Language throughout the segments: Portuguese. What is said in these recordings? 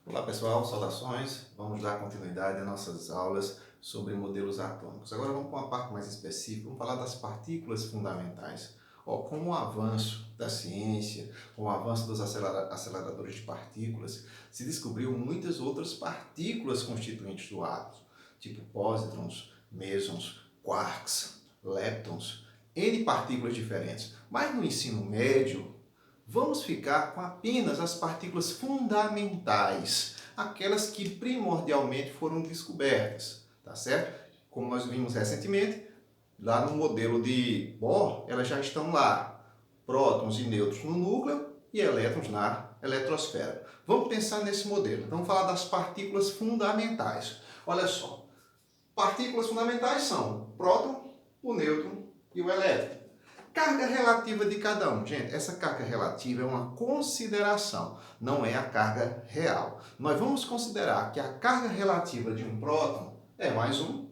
Olá pessoal, saudações. Vamos dar continuidade às nossas aulas sobre modelos atômicos. Agora vamos para uma parte mais específica, vamos falar das partículas fundamentais. Com o avanço da ciência, com o avanço dos aceleradores de partículas, se descobriu muitas outras partículas constituintes do átomo, tipo pósitrons, mesons, quarks, leptons, N partículas diferentes. Mas no ensino médio, vamos ficar com apenas as partículas fundamentais, aquelas que primordialmente foram descobertas, tá certo? Como nós vimos recentemente, lá no modelo de Bohr, elas já estão lá, prótons e nêutrons no núcleo e elétrons na eletrosfera. Vamos pensar nesse modelo. Vamos falar das partículas fundamentais. Olha só, partículas fundamentais são o próton, o nêutron e o elétron. Carga relativa de cada um. Gente, essa carga relativa é uma consideração, não é a carga real. Nós vamos considerar que a carga relativa de um próton é mais um,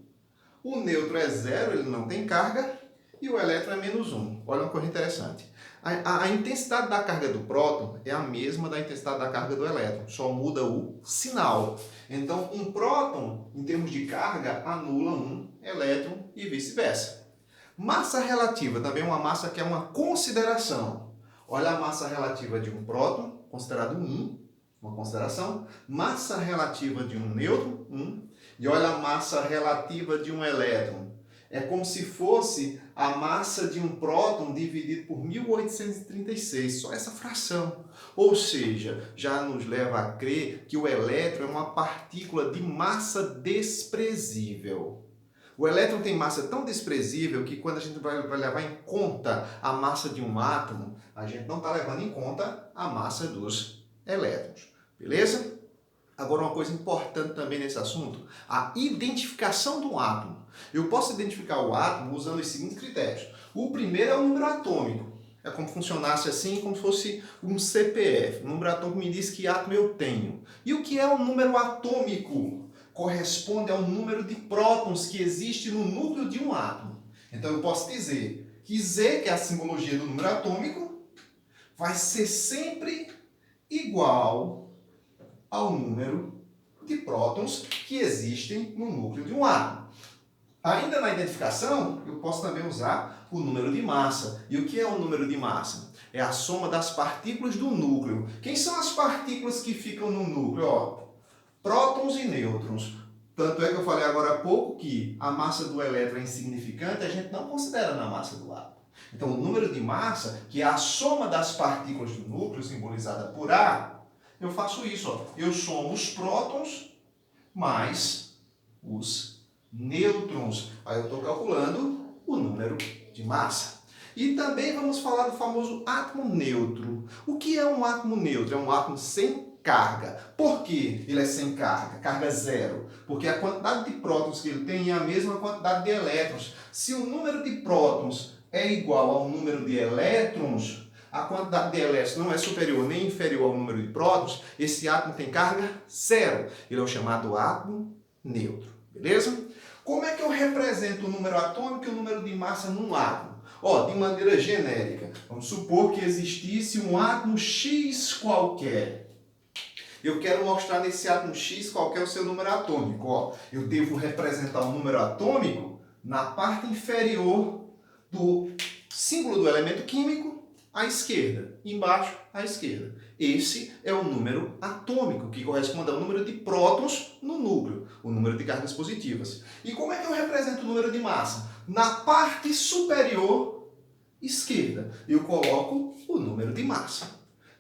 o nêutron é zero, ele não tem carga, e o elétron é menos um. Olha uma coisa interessante. A intensidade da carga do próton é a mesma da intensidade da carga do elétron, só muda o sinal. Então, um próton, em termos de carga, anula um elétron e vice-versa. Massa relativa também é uma massa que é uma consideração. Olha a massa relativa de um próton, considerado 1, uma consideração. Massa relativa de um nêutron, 1. E olha a massa relativa de um elétron. É como se fosse a massa de um próton dividido por 1836, só essa fração. Ou seja, já nos leva a crer que o elétron é uma partícula de massa desprezível. O elétron tem massa tão desprezível que quando a gente vai levar em conta a massa de um átomo, a gente não está levando em conta a massa dos elétrons. Beleza? Agora uma coisa importante também nesse assunto, a identificação do átomo. Eu posso identificar o átomo usando os seguintes critérios. O primeiro é o número atômico. É como se funcionasse assim, como se fosse um CPF. O número atômico me diz que átomo eu tenho. E o que é o número atômico? Corresponde ao número de prótons que existe no núcleo de um átomo. Então eu posso dizer que Z, que é a simbologia do número atômico, vai ser sempre igual ao número de prótons que existem no núcleo de um átomo. Ainda na identificação, eu posso também usar o número de massa. E o que é o número de massa? É a soma das partículas do núcleo. Quem são as partículas que ficam no núcleo? Prótons e nêutrons. Tanto é que eu falei agora há pouco que a massa do elétron é insignificante, a gente não considera na massa do átomo. Então, o número de massa, que é a soma das partículas do núcleo, simbolizada por A, eu faço isso. Eu somo os prótons mais os nêutrons. Aí eu estou calculando o número de massa. E também vamos falar do famoso átomo neutro. O que é um átomo neutro? É um átomo sem carga. Por que ele é sem carga? Carga zero. Porque a quantidade de prótons que ele tem é a mesma quantidade de elétrons. Se o número de prótons é igual ao número de elétrons, a quantidade de elétrons não é superior nem inferior ao número de prótons, esse átomo tem carga zero. Ele é o chamado átomo neutro. Beleza? Como é que eu represento o número atômico e o número de massa num átomo? De maneira genérica. Vamos supor que existisse um átomo X qualquer. Eu quero mostrar nesse átomo X qual é o seu número atômico. Eu devo representar o número atômico na parte inferior do símbolo do elemento químico à esquerda, embaixo à esquerda. Esse é o número atômico, que corresponde ao número de prótons no núcleo, o número de cargas positivas. E como é que eu represento o número de massa? Na parte superior esquerda, eu coloco o número de massa.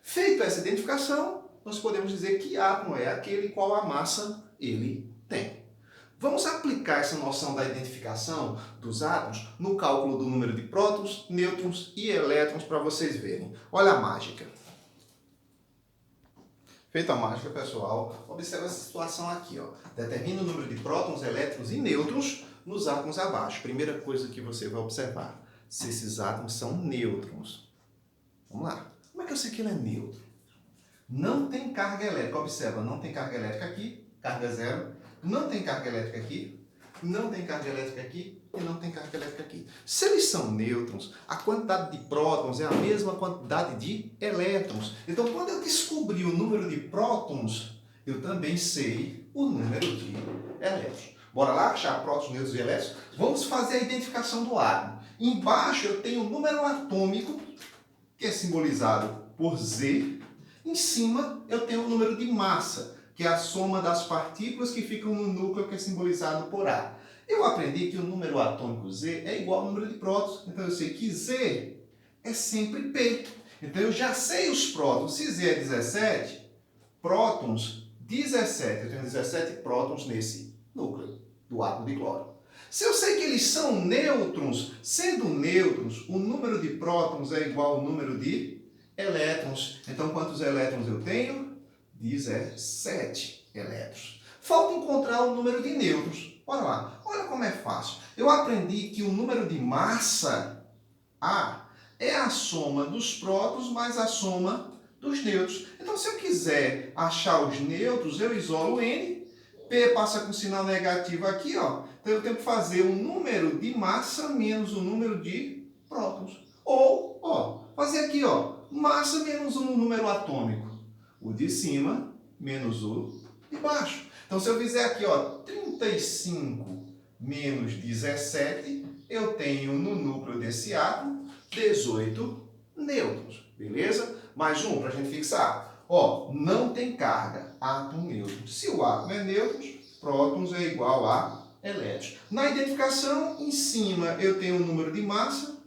Feita essa identificação, nós podemos dizer que átomo é aquele qual a massa ele tem. Vamos aplicar essa noção da identificação dos átomos no cálculo do número de prótons, nêutrons e elétrons para vocês verem. Olha a mágica. Feita a mágica, pessoal, observa essa situação aqui. Determina o número de prótons, elétrons e nêutrons nos átomos abaixo. Primeira coisa que você vai observar, se esses átomos são nêutrons. Vamos lá. Como é que eu sei que ele é neutro? Não tem carga elétrica. Observa, não tem carga elétrica aqui, carga zero. Não tem carga elétrica aqui, não tem carga elétrica aqui e não tem carga elétrica aqui. Se eles são nêutrons, a quantidade de prótons é a mesma quantidade de elétrons. Então, quando eu descobri o número de prótons, eu também sei o número de elétrons. Bora lá achar prótons, nêutrons e elétrons? Vamos fazer a identificação do átomo. Embaixo eu tenho o número atômico, que é simbolizado por Z. Em cima eu tenho o número de massa, que é a soma das partículas que ficam no núcleo, que é simbolizado por A. Eu aprendi que o número atômico Z é igual ao número de prótons, então eu sei que Z é sempre P. Então eu já sei os prótons. Se Z é 17, prótons 17. Eu tenho 17 prótons nesse núcleo do átomo de cloro. Se eu sei que eles são nêutrons, sendo nêutrons, o número de prótons é igual ao número de elétrons. Então, quantos elétrons eu tenho? 17 elétrons. Falta encontrar o número de nêutrons. Bora lá. Olha como é fácil. Eu aprendi que o número de massa, A, é a soma dos prótons mais a soma dos nêutrons. Então, se eu quiser achar os nêutrons, eu isolo N. P passa com sinal negativo aqui, ó. Então eu tenho que fazer o número de massa menos o número de prótons. Ou, ó, fazer aqui, ó, massa menos um número atômico. O de cima menos o de baixo. Então se eu fizer aqui, ó, 35 menos 17, eu tenho no núcleo desse átomo 18 nêutrons. Beleza? Mais um para a gente fixar. Ó, não tem carga, átomo neutro. Se o átomo é neutro, prótons é igual a elétrons. Na identificação, em cima eu tenho o número de massa,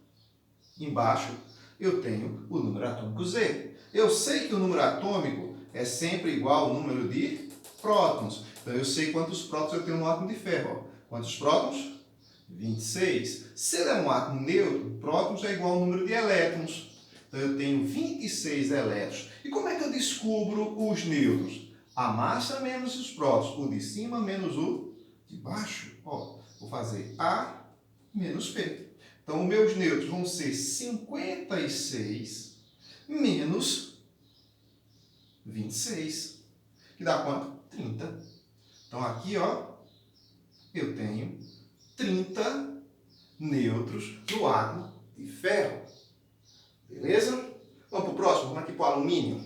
embaixo eu tenho o número atômico Z. Eu sei que o número atômico é sempre igual ao número de prótons. Então eu sei quantos prótons eu tenho no átomo de ferro. Ó. Quantos prótons? 26. Se ele é um átomo neutro, prótons é igual ao número de elétrons. Então eu tenho 26 elétrons. E como é que eu descubro os nêutrons? A massa menos os prótons. O de cima menos o de baixo. Ó, vou fazer A menos P. Então, os meus nêutrons vão ser 56 menos 26. Que dá quanto? 30. Então, aqui, ó, eu tenho 30 nêutrons no átomo de ferro. Beleza? Vamos para o próximo, vamos aqui para o alumínio.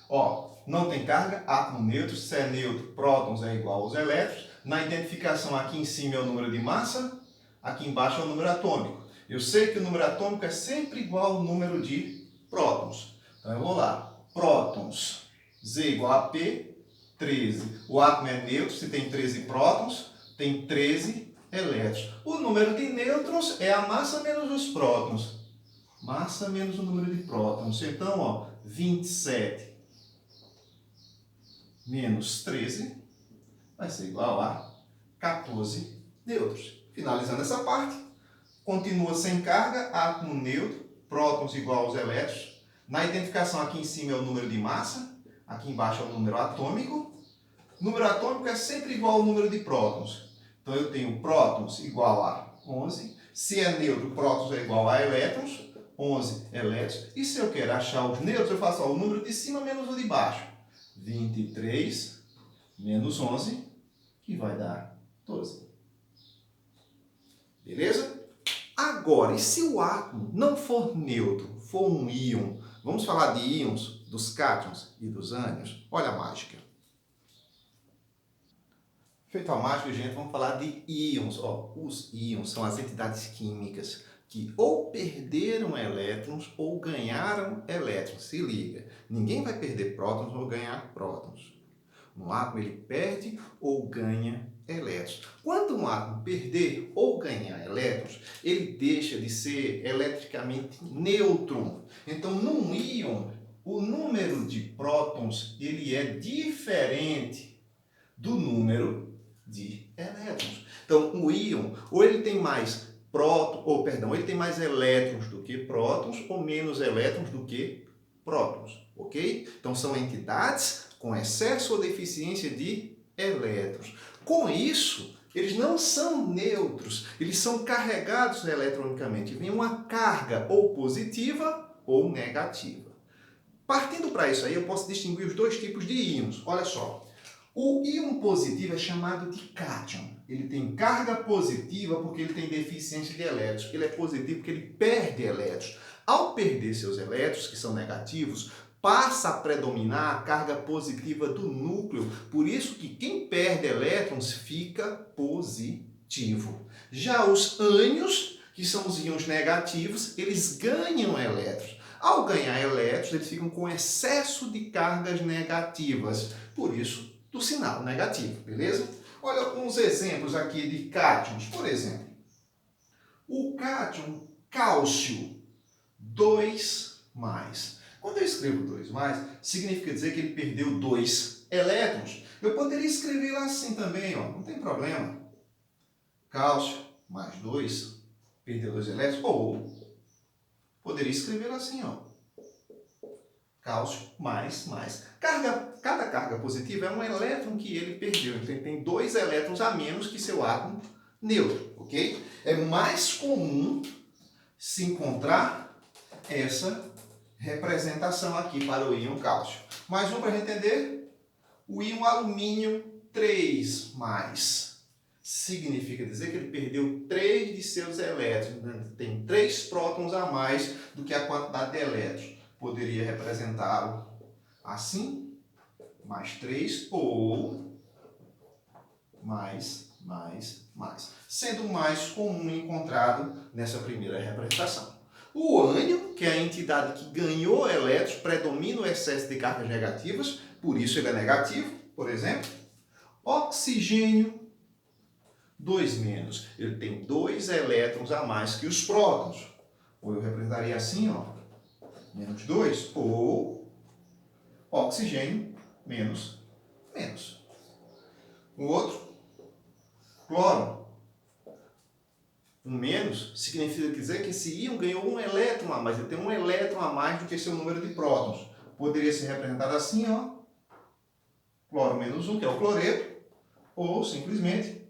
Ó, não tem carga, átomo neutro, se é neutro, prótons é igual aos elétrons. Na identificação aqui em cima é o número de massa, aqui embaixo é o número atômico. Eu sei que o número atômico é sempre igual ao número de prótons. Então eu vou lá, prótons, Z igual a P, 13. O átomo é neutro, se tem 13 prótons, tem 13 elétrons. O número de nêutrons é a massa menos os prótons. Massa menos o número de prótons. Então, ó, 27 menos 13 vai ser igual a 14 nêutrons. Finalizando essa parte, continua sem carga, átomo neutro, prótons igual aos elétrons. Na identificação aqui em cima é o número de massa, aqui embaixo é o número atômico. O número atômico é sempre igual ao número de prótons. Então eu tenho prótons igual a 11. Se é neutro, prótons é igual a elétrons. 11 elétrons. E se eu quero achar os nêutrons, eu faço ó, o número de cima menos o de baixo. 23 menos 11, que vai dar 12. Beleza? Agora, e se o átomo não for neutro, for um íon? Vamos falar de íons, dos cátions e dos ânions? Olha a mágica. Feito a mágica, gente, vamos falar de íons. Ó, os íons são as entidades químicas que ou perderam elétrons ou ganharam elétrons. Se liga, ninguém vai perder prótons ou ganhar prótons. No átomo ele perde ou ganha elétrons. Quando um átomo perder ou ganhar elétrons, ele deixa de ser eletricamente neutro. Então, num íon, o número de prótons ele é diferente do número de elétrons. Então, o íon, ou ele tem mais ele tem mais elétrons do que prótons, ou menos elétrons do que prótons, ok? Então, são entidades com excesso ou deficiência de elétrons. Com isso, eles não são neutros, eles são carregados eletronicamente. Vem uma carga ou positiva ou negativa. Partindo para isso aí, eu posso distinguir os dois tipos de íons. Olha só. O íon positivo é chamado de cátion. Ele tem carga positiva porque ele tem deficiência de elétrons. Ele é positivo porque ele perde elétrons. Ao perder seus elétrons, que são negativos, passa a predominar a carga positiva do núcleo. Por isso que quem perde elétrons fica positivo. Já os ânions, que são os íons negativos, eles ganham elétrons. Ao ganhar elétrons, eles ficam com excesso de cargas negativas. Por isso, do sinal negativo, beleza? Olha alguns exemplos aqui de cátions. Por exemplo, o cátion cálcio 2+. Quando eu escrevo 2+, significa dizer que ele perdeu 2 elétrons. Eu poderia escrever lá assim também, ó, não tem problema. Cálcio mais 2, perdeu 2 elétrons. Ou poderia escrever assim, ó. Cálcio mais. Cada carga positiva é um elétron que ele perdeu. Então, ele tem 2 elétrons a menos que seu átomo neutro, ok? É mais comum se encontrar essa representação aqui para o íon cálcio. Mais um para a gente entender. O íon alumínio 3+. Significa dizer que ele perdeu 3 de seus elétrons. Tem 3 prótons a mais do que a quantidade de elétrons. Poderia representá-lo assim, mais 3, ou mais. Sendo o mais comum encontrado nessa primeira representação. O ânion, que é a entidade que ganhou elétrons, predomina o excesso de cargas negativas, por isso ele é negativo, por exemplo. Oxigênio 2-. Ele tem 2 elétrons a mais que os prótons. Ou eu representaria assim, ó, menos 2, ou oxigênio menos. O outro, cloro. Um menos significa dizer que esse íon ganhou 1 elétron a mais. Ele tem 1 elétron a mais do que seu número de prótons. Poderia ser representado assim, ó. Cloro menos 1, que é o cloreto. Ou simplesmente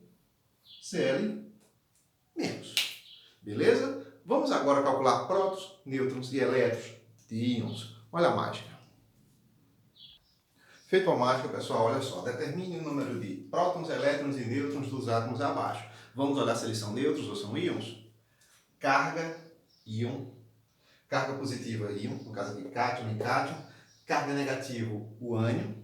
Cl-. Beleza? Vamos agora calcular prótons, nêutrons e elétrons de íons. Olha a mágica. Feito a mágica, pessoal, olha só. Determine o número de prótons, elétrons e nêutrons dos átomos abaixo. Vamos olhar se eles são neutros ou são íons. Carga, íon. Carga positiva, íon. No caso aqui, cátion e cátion. Carga negativa, o ânion.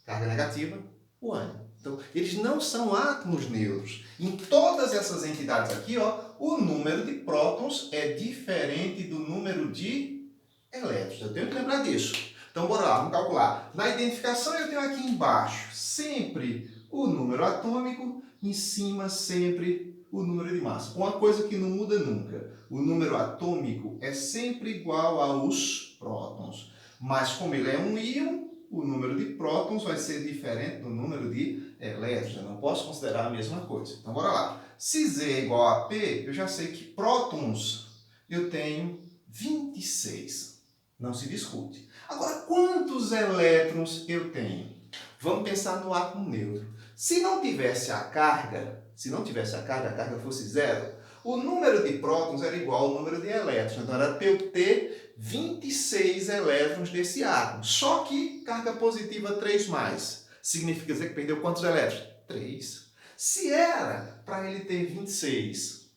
Carga negativa, o ânion. Então, eles não são átomos neutros. Em todas essas entidades aqui, ó, o número de prótons é diferente do número de elétrons. Eu tenho que lembrar disso. Então, bora lá, vamos calcular. Na identificação, eu tenho aqui embaixo sempre o número atômico, em cima sempre o número de massa. Uma coisa que não muda nunca. O número atômico é sempre igual aos prótons. Mas como ele é um íon, o número de prótons vai ser diferente do número de elétrons. Eu não posso considerar a mesma coisa. Então, bora lá. Se Z é igual a P, eu já sei que prótons eu tenho 26. Não se discute. Agora, quantos elétrons eu tenho? Vamos pensar no átomo neutro. Se não tivesse a carga, a carga fosse zero, o número de prótons era igual ao número de elétrons. Então, era para eu ter 26 elétrons desse átomo. Só que carga positiva 3+. Significa dizer que perdeu quantos elétrons? 3. Se era para ele ter 26,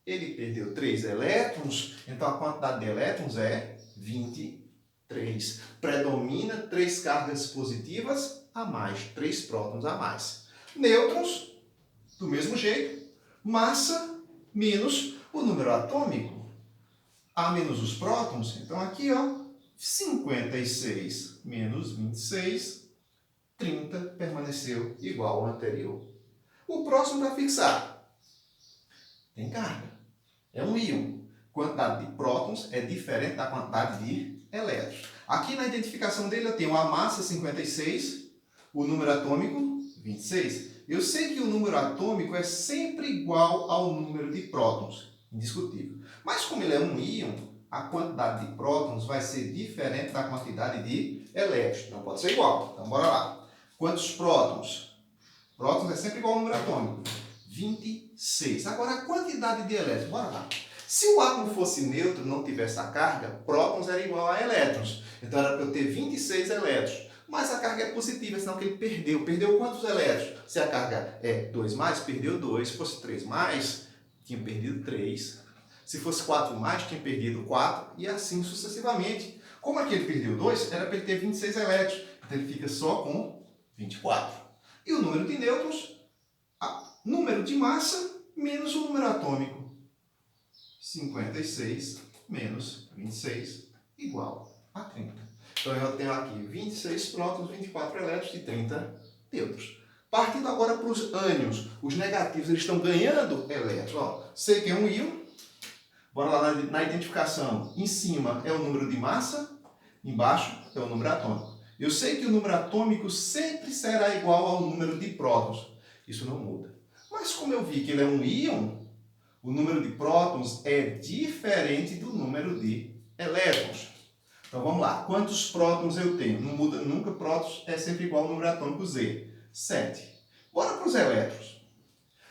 ele perdeu 3 elétrons, então a quantidade de elétrons é 23. Predomina 3 cargas positivas a mais, 3 prótons a mais. Nêutrons, do mesmo jeito, massa menos o número atômico. A menos os prótons, então aqui, ó, 56 menos 26, 30 permaneceu igual ao anterior. O próximo para fixar. Tem carga. É um íon. Quantidade de prótons é diferente da quantidade de elétrons. Aqui na identificação dele eu tenho a massa 56, o número atômico 26. Eu sei que o número atômico é sempre igual ao número de prótons, indiscutível. Mas como ele é um íon, a quantidade de prótons vai ser diferente da quantidade de elétrons. Não pode ser igual. Então, bora lá. Quantos prótons? Prótons é sempre igual ao número atômico. 26. Agora, a quantidade de elétrons. Bora lá. Se o átomo fosse neutro, não tivesse a carga, prótons era igual a elétrons. Então, era para eu ter 26 elétrons. Mas a carga é positiva, senão que ele perdeu. Perdeu quantos elétrons? Se a carga é 2+, perdeu 2. Se fosse 3+, tinha perdido 3. Se fosse 4+, tinha perdido 4. E assim sucessivamente. Como aqui ele perdeu 2, era para ele ter 26 elétrons. Então ele fica só com 24. E o número de nêutrons, número de massa menos o número atômico. 56 menos 26 igual a 30. Então eu tenho aqui 26 prótons, 24 elétrons e 30 nêutrons. Partindo agora para os ânions, os negativos, eles estão ganhando elétrons. Ó, sei que é um íon. Bora lá na identificação. Em cima é o número de massa, embaixo é o número atômico. Eu sei que o número atômico sempre será igual ao número de prótons. Isso não muda. Mas como eu vi que ele é um íon, o número de prótons é diferente do número de elétrons. Então vamos lá. Quantos prótons eu tenho? Não muda nunca, prótons é sempre igual ao número atômico Z. 7. Bora para os elétrons.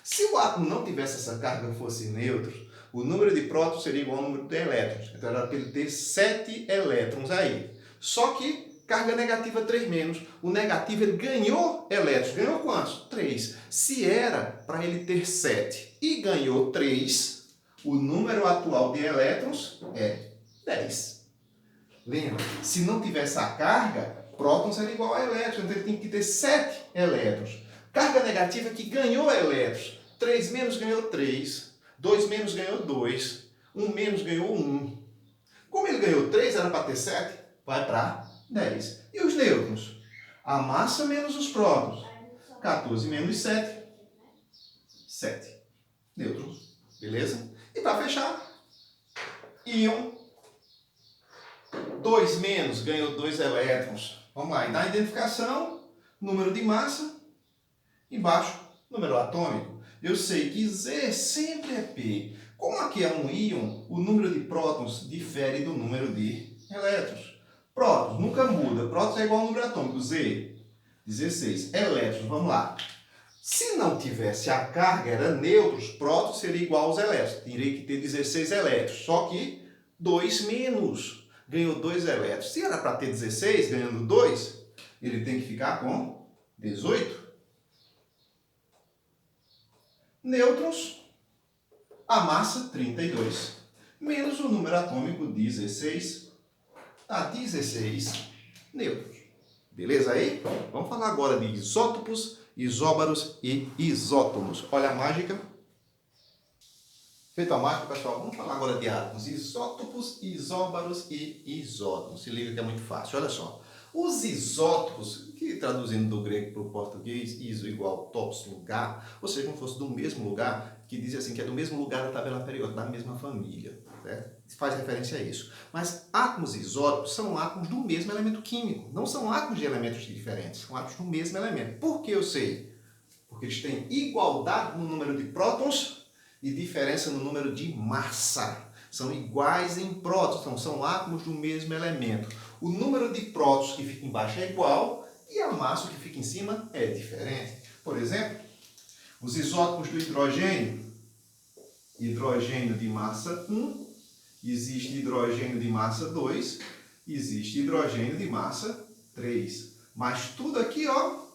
Se o átomo não tivesse essa carga, fosse neutro, o número de prótons seria igual ao número de elétrons. Então era para ele ter 7 elétrons aí. Só que carga negativa 3 menos. O negativo ele ganhou elétrons. Ganhou quantos? 3. Se era para ele ter 7 e ganhou 3, o número atual de elétrons é 10. Lembra? Se não tivesse a carga, prótons era igual a elétrons. Então ele tem que ter 7 elétrons. Carga negativa que ganhou elétrons. 3 menos ganhou 3. 2 menos ganhou 2. 1 menos ganhou 1. Como ele ganhou 3, era para ter 7, vai para 10. E os nêutrons? A massa menos os prótons. 14 menos 7. 7 nêutrons. Beleza? E para fechar, íon. 2 menos ganhou 2 elétrons. Vamos lá. E na identificação, número de massa. Embaixo, número atômico. Eu sei que Z sempre é P. Como aqui é um íon, o número de prótons difere do número de elétrons. Prótons nunca muda. Prótons é igual ao número atômico. Z, 16. Elétrons, vamos lá. Se não tivesse a carga, era nêutrons, prótons seria igual aos elétrons. Teria que ter 16 elétrons. Só que 2 menos. Ganhou 2 elétrons. Se era para ter 16, ganhando 2, ele tem que ficar com 18. Nêutrons, a massa 32, menos o número atômico 16, dá 16 nêutrons. Beleza aí? Vamos falar agora de isótopos, isóbaros e isótomos. Olha a mágica. Feito a mágica, pessoal, vamos falar agora de átomos. Isótopos, isóbaros e isótomos. Se liga que é muito fácil. Olha só. Os isótopos, que traduzindo do grego para o português, iso igual topos, lugar, ou seja, como se fosse do mesmo lugar, que diz assim que é do mesmo lugar da tabela periódica, da mesma família. Certo? Faz referência a isso. Mas átomos isótopos são átomos do mesmo elemento químico. Não são átomos de elementos diferentes, são átomos do mesmo elemento. Por que eu sei? Porque eles têm igualdade no número de prótons e diferença no número de massa. São iguais em prótons, então são átomos do mesmo elemento. O número de prótons que fica embaixo é igual e a massa que fica em cima é diferente. Por exemplo, os isótopos do hidrogênio. Hidrogênio de massa 1, existe hidrogênio de massa 2, existe hidrogênio de massa 3. Mas tudo aqui, ó,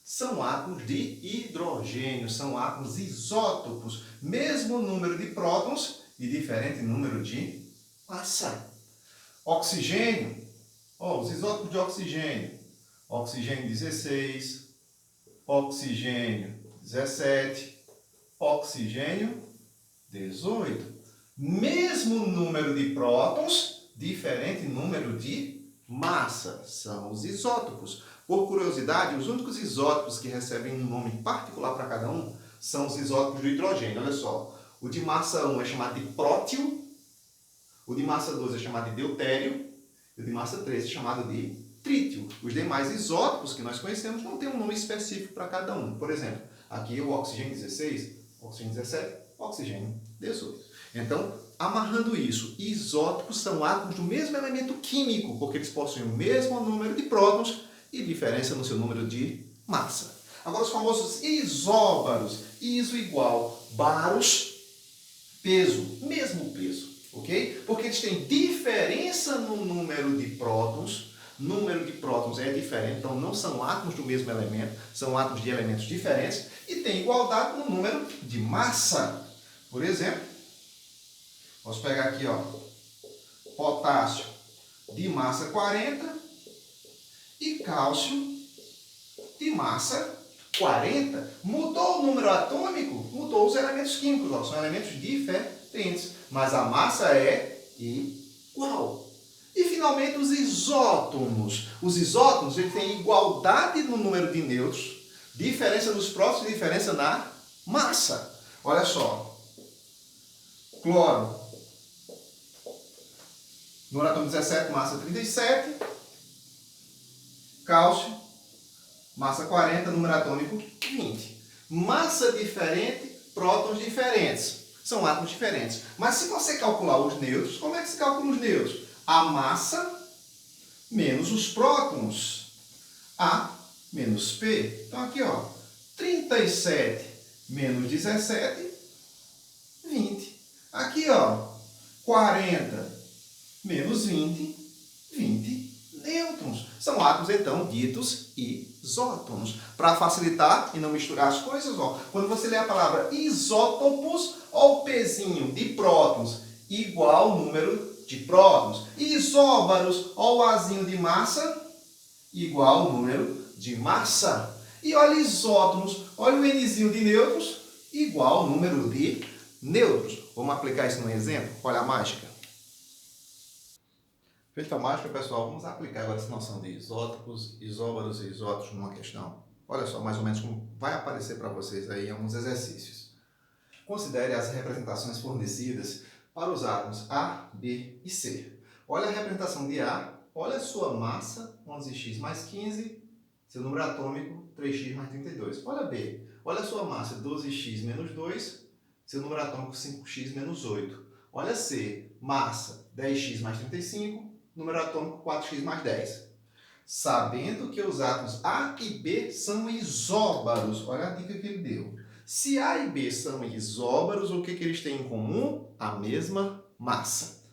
são átomos de hidrogênio, são átomos isótopos. Mesmo número de prótons e diferente número de massa. Oxigênio, ó, os isótopos de oxigênio. Oxigênio 16, oxigênio 17, oxigênio 18. Mesmo número de prótons, diferente número de massa. São os isótopos. Por curiosidade, os únicos isótopos que recebem um nome particular para cada um são os isótopos do hidrogênio. Olha só. O de massa 1 é chamado de prótio, o de massa 2 é chamado de deutério, e o de massa 3 é chamado de trítio. Os demais isótopos que nós conhecemos não têm um nome específico para cada um. Por exemplo, aqui o oxigênio 16, oxigênio 17, oxigênio 18. Então, amarrando isso, isótopos são átomos do mesmo elemento químico, porque eles possuem o mesmo número de prótons e diferença no seu número de massa. Agora os famosos isóbaros, iso igual baros, peso, mesmo peso, ok? Porque eles têm diferença no número de prótons. Número de prótons é diferente, então não são átomos do mesmo elemento, são átomos de elementos diferentes e tem igualdade no número de massa. Por exemplo, vamos pegar aqui, ó, potássio de massa 40 e cálcio de massa 40. Mudou o número atômico? Mudou os elementos químicos, ó, são elementos diferentes, mas a massa é igual. E, finalmente, os isótons. Os isótons eles têm igualdade no número de nêutrons, diferença nos prótons e diferença na massa. Olha só. Cloro. Número atômico 17, massa 37. Cálcio, massa 40, número atômico 20. Massa diferente, prótons diferentes. São átomos diferentes. Mas se você calcular os nêutrons, como é que se calcula os nêutrons? A massa menos os prótons. A menos P. Então aqui, ó, 37 menos 17, 20. Aqui, ó, 40 menos 20, 20 nêutrons. São átomos, então, ditos isótons. Para facilitar e não misturar as coisas, ó, quando você lê a palavra isótopos, ó, o pezinho de prótons igual ao número de prótons. Isóbaros, ó, o azinho de massa igual ao número de massa. E olha isótons, olha o Nzinho de nêutrons igual ao número de nêutrons. Vamos aplicar isso num exemplo? Olha a mágica. Feita a mágica, pessoal, vamos aplicar agora essa noção de isótopos, isóbaros e isótopos numa questão. Olha só, mais ou menos como vai aparecer para vocês aí em alguns exercícios. Considere as representações fornecidas para os átomos A, B e C. Olha a representação de A, olha a sua massa, 11x mais 15, seu número atômico, 3x mais 32. Olha B, olha a sua massa, 12x menos 2, seu número atômico, 5x menos 8. Olha C, massa, 10x mais 35, número atômico 4x mais 10. Sabendo que os átomos A e B são isóbaros, olha a dica que ele deu. Se A e B são isóbaros, o que eles têm em comum? A mesma massa.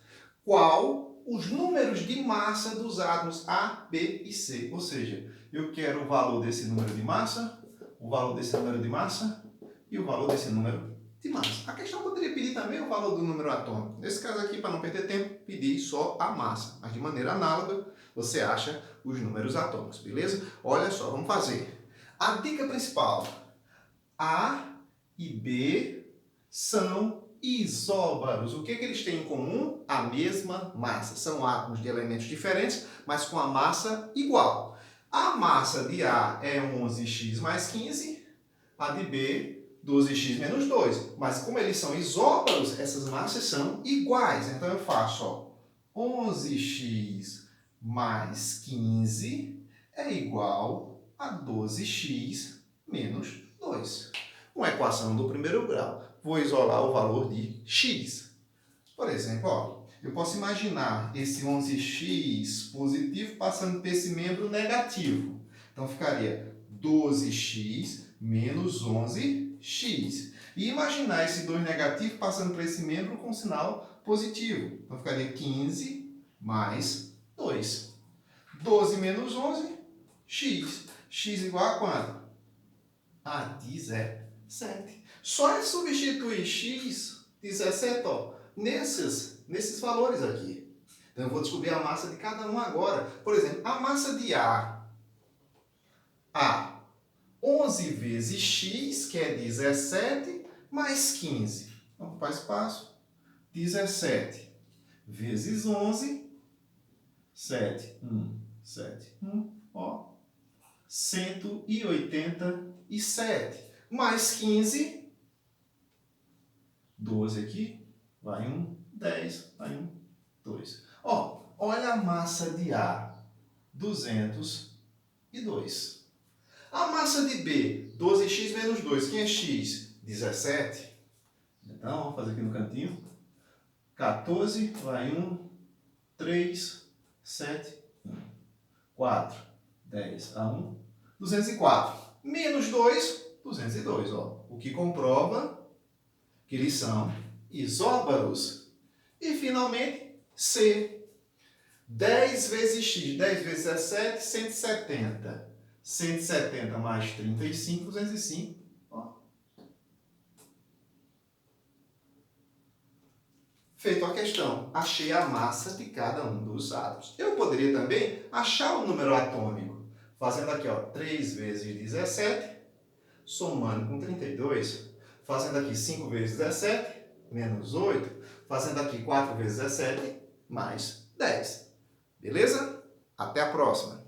Qual os números de massa dos átomos A, B e C? Ou seja, eu quero o valor desse número de massa, o valor desse número de massa e o valor desse número de massa. A questão poderia pedir também o valor do número atômico. Nesse caso aqui, para não perder tempo, pedir só a massa. Mas de maneira análoga, você acha os números atômicos, beleza? Olha só, vamos fazer. A dica principal. A e B são isóbaros. O que eles têm em comum? A mesma massa. São átomos de elementos diferentes, mas com a massa igual. A massa de A é 11x mais 15, a de B 12x menos 2. Mas como eles são isóbaros, essas massas são iguais. Então eu faço, ó, 11x mais 15 é igual a 12x menos 2. Uma equação do primeiro grau. Vou isolar o valor de x. Por exemplo, ó, eu posso imaginar esse 11x positivo passando por esse membro negativo. Então ficaria 12x menos 11x. E imaginar esse 2 negativo passando por esse membro com sinal positivo. Então ficaria 15 mais 2. 12 menos 11, x. X igual a quanto? A 17. Só é substituir x, 17, ó, nesses valores aqui. Então eu vou descobrir a massa de cada um agora. Por exemplo, a massa de A. 11 vezes x, que é 17, mais 15. Vamos para espaço. 17 vezes 11, 7. 7. Ó. 187. Mais 15. 12 aqui. Vai 1. 10. Vai 1. 2. Ó, olha a massa de A. 202. A massa de B, 12x menos 2. Quem é x? 17. Então, vamos fazer aqui no cantinho. 14, vai 1, 3, 7, 1. 4, 10 a 1, 204. Menos 2, 202. Ó. O que comprova que eles são isóbaros. E, finalmente, C. 10 vezes x, 10 vezes 17, 170. 170 mais 35, 205. Ó. Feito a questão, achei a massa de cada um dos átomos. Eu poderia também achar o número atômico, fazendo aqui, ó, 3 vezes 17, somando com 32, fazendo aqui 5 vezes 17, menos 8, fazendo aqui 4 vezes 17, mais 10. Beleza? Até a próxima!